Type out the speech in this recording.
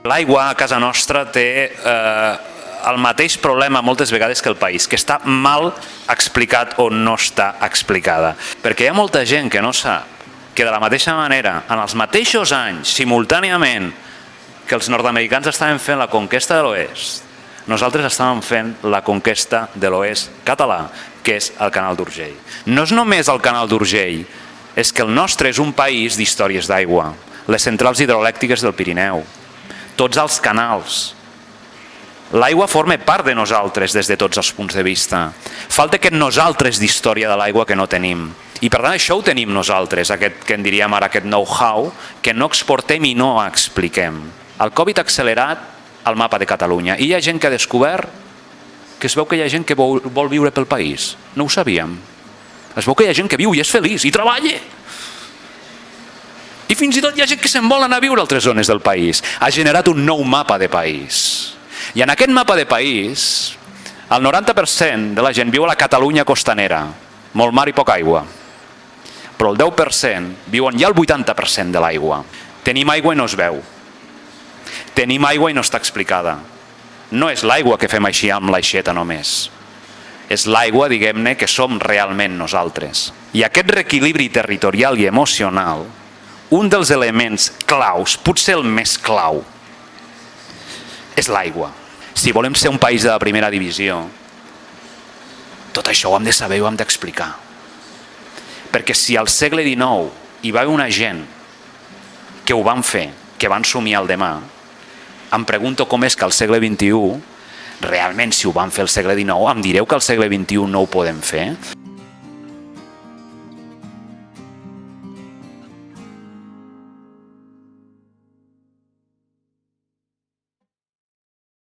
L'aigua a casa nostra té el mateix problema moltes vegades que el país, que està mal explicat o no està explicada. Perquè hi ha molta gent que no sap que de la mateixa manera, en els mateixos anys, simultàniament, que els nord-americans estaven fent la conquesta de l'oest, nosaltres estàvem fent la conquesta de l'oest català, que és el canal d'Urgell. No és només el canal d'Urgell, és que el nostre és un país d'històries d'aigua, les centrals hidroelèctriques del Pirineu, tots els canals. L'aigua forma part de nosaltres des de tots els punts de vista. Falta aquest nosaltres d'història de l'aigua que no tenim. I per tant això ho tenim nosaltres, aquest que en diríem ara aquest know-how, que no exportem i no expliquem. El Covid ha accelerat el mapa de Catalunya i hi ha gent que ha descobert que es veu que hi ha gent que vol viure pel país. No ho sabíem. Es veu que hi ha gent que viu i és feliç i treballa. I fins i tot hi ha gent que se'n vol anar a viure a altres zones del país. Ha generat un nou mapa de país. I en aquest mapa de país, el 90% de la gent viu a la Catalunya costanera, molt mar i poca aigua. Però el 10% viu on hi ha el 80% de l'aigua. Tenim aigua i no es veu. Tenim aigua i no està explicada. No és l'aigua que fem així amb l'aixeta només. És l'aigua, diguem-ne, que som realment nosaltres. I aquest reequilibri territorial i emocional, un dels elements claus, potser el més clau, és l'aigua. Si volem ser un país de la primera divisió, tot això ho hem de saber i ho hem d'explicar. Perquè si al segle XIX hi va haver una gent que ho van fer, que van somiar el demà, em pregunto com és que al segle XXI, realment si ho van fer al segle XIX, em direu que al segle XXI no ho podem fer?